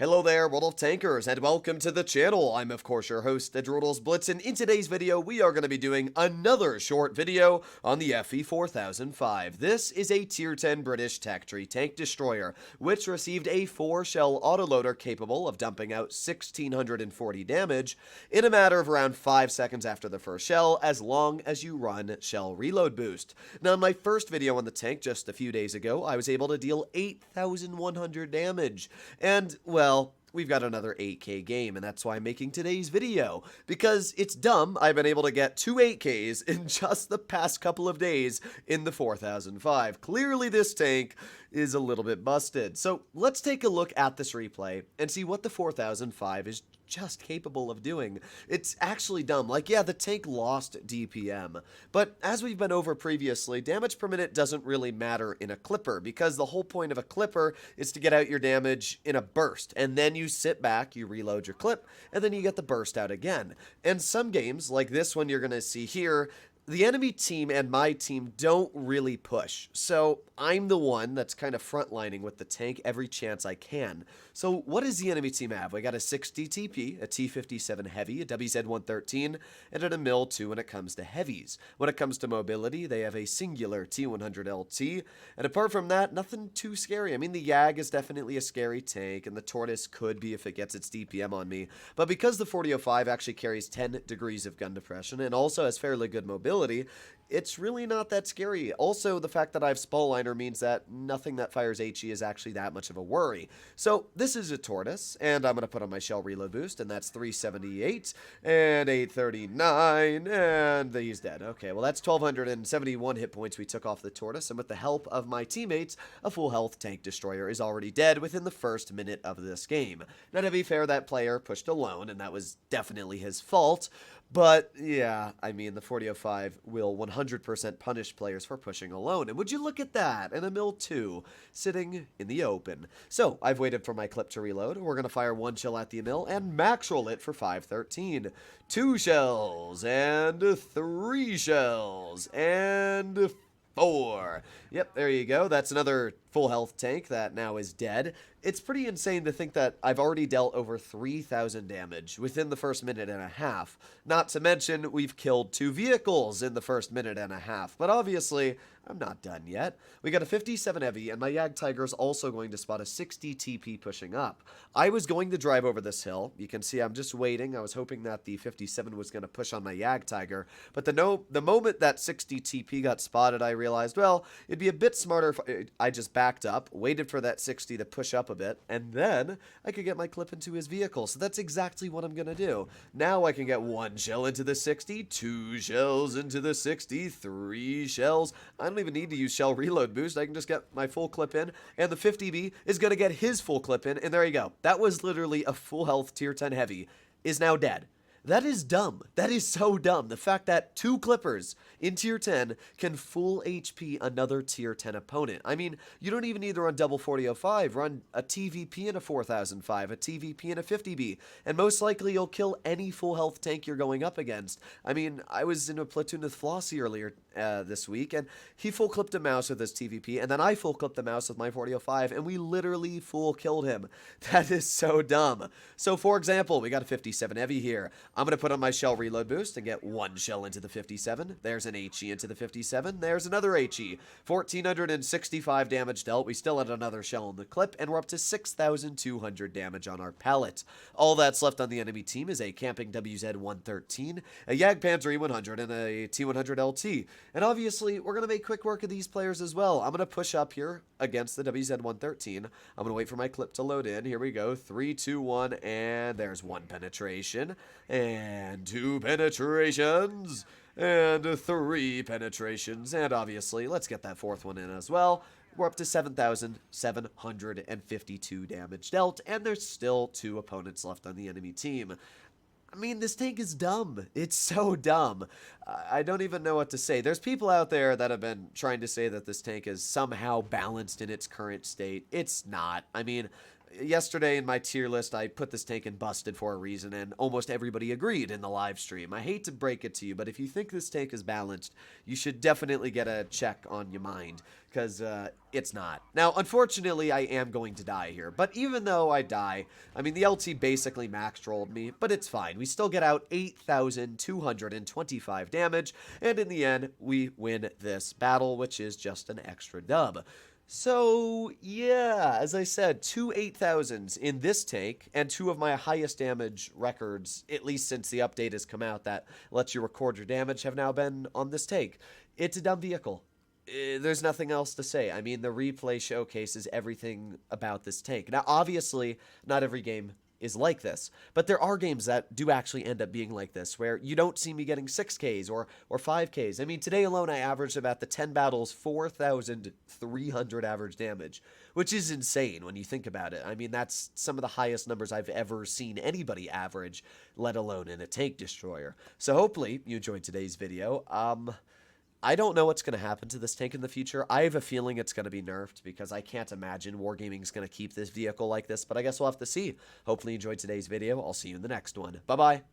Hello there, World of Tankers, and welcome to the channel. I'm, of course, your host, the Droodles Blitz, and in today's video, we are going to be doing another short video on the FV4005. This is a Tier 10 British tech tree tank destroyer, which received a 4-shell autoloader capable of dumping out 1,640 damage in a matter of around 5 seconds after the first shell, as long as you run shell reload boost. Now, in my first video on the tank just a few days ago, I was able to deal 8,100 damage, and, well, we've got another 8K game, and that's why I'm making today's video. Because it's dumb, I've been able to get 2 8Ks in just the past couple of days in the 4005. Clearly this tank is a little bit busted. So let's take a look at this replay and see what the 4005 is just capable of doing. It's actually dumb. Like, yeah, the tank lost DPM, but as we've been over previously, damage per minute doesn't really matter in a clipper, because the whole point of a clipper is to get out your damage in a burst, and then you sit back, you reload your clip, and then you get the burst out again. And some games, like this one you're going to see here, the enemy team and my team don't really push, so I'm the one that's kind of frontlining with the tank every chance I can. So what does the enemy team have? We got a 60 TP, a T57 heavy, a WZ113, and an Mil 2 when it comes to heavies. When it comes to mobility, they have a singular T100 LT, and apart from that, nothing too scary. I mean, the Yag is definitely a scary tank, and the Tortoise could be if it gets its DPM on me, but because the 4005 actually carries 10 degrees of gun depression and also has fairly good mobility, it's really not that scary. Also, the fact that I have Spall Liner means that nothing that fires HE is actually that much of a worry. So this is a Tortoise, and I'm going to put on my shell reload boost, and that's 378 and 839, and he's dead. Okay, well that's 1,271 hit points we took off the Tortoise, and with the help of my teammates, a full health tank destroyer is already dead within the first minute of this game. Now, to be fair, that player pushed alone, and that was definitely his fault. But, yeah, I mean, the 4005 will 100% punish players for pushing alone. And would you look at that? And a Mil 2 sitting in the open. So, I've waited for my clip to reload. We're going to fire 1 shell at the Mil and max roll it for 513. 2 shells and 3 shells and 4. Yep, there you go. That's another full health tank that now is dead. It's pretty insane to think that I've already dealt over 3,000 damage within the first minute and a half. Not to mention, we've killed 2 vehicles in the first minute and a half. But obviously, I'm not done yet. We got a 57 heavy, and my Yag Tiger's also going to spot a 60 TP pushing up. I was going to drive over this hill. You can see I'm just waiting. I was hoping that the 57 was going to push on my Yag Tiger. But the moment that 60 TP got spotted, I realized, well, it'd be a bit smarter if I just backed up, waited for that 60 to push up a bit, and then I could get my clip into his vehicle. So that's exactly what I'm going to do. Now I can get 1 shell into the 60, 2 shells into the 60, 3 shells. I don't even need to use shell reload boost. I can just get my full clip in, and the 50B is going to get his full clip in, and there you go. That was literally a full health tier 10 heavy is now dead. That is dumb. That is so dumb. The fact that 2 clippers in tier 10 can full HP another tier 10 opponent. I mean, you don't even need to run double 4005. Run a TVP and a 4005, a TVP and a 50B, and most likely you'll kill any full health tank you're going up against. I mean, I was in a platoon with Flossie earlier this week, and he full clipped a mouse with his TVP, and then I full clipped the mouse with my 4005, and we literally full killed him. That is so dumb. So, for example, we got a 57 heavy here. I'm going to put on my shell reload boost and get 1 shell into the 57. There's an HE into the 57. There's another HE. 1,465 damage dealt. We still had another shell in the clip, and we're up to 6,200 damage on our pallet. All that's left on the enemy team is a camping WZ113, a Yag Panzer E100, and a T100 LT. And obviously, we're going to make quick work of these players as well. I'm going to push up here against the WZ113. I'm going to wait for my clip to load in. Here we go. 3, 2, 1, and there's 1 penetration. And 2 penetrations. And 3 penetrations. And obviously, let's get that 4th one in as well. We're up to 7,752 damage dealt. And there's still 2 opponents left on the enemy team. I mean, this tank is dumb. It's so dumb. I don't even know what to say. There's people out there that have been trying to say that this tank is somehow balanced in its current state. It's not. I mean, yesterday in my tier list, I put this tank in busted for a reason, and almost everybody agreed in the live stream. I hate to break it to you, but if you think this tank is balanced, you should definitely get a check on your mind, because it's not. Now, unfortunately, I am going to die here, but even though I die, I mean, the LT basically max rolled me, but it's fine. We still get out 8,225 damage, and in the end, we win this battle, which is just an extra dub. So, yeah, as I said, 2 8,000s in this tank, and 2 of my highest damage records, at least since the update has come out that lets you record your damage, have now been on this tank. It's a dumb vehicle. There's nothing else to say. I mean, the replay showcases everything about this tank. Now, obviously, not every game is like this, but there are games that do actually end up being like this, where you don't see me getting 6Ks or 5Ks. I mean, today alone I averaged about the 10 battles 4,300 average damage, which is insane when you think about it. I mean, that's some of the highest numbers I've ever seen anybody average, let alone in a tank destroyer. So hopefully you enjoyed today's video. I don't know what's going to happen to this tank in the future. I have a feeling it's going to be nerfed because I can't imagine Wargaming is going to keep this vehicle like this, but I guess we'll have to see. Hopefully you enjoyed today's video. I'll see you in the next one. Bye-bye.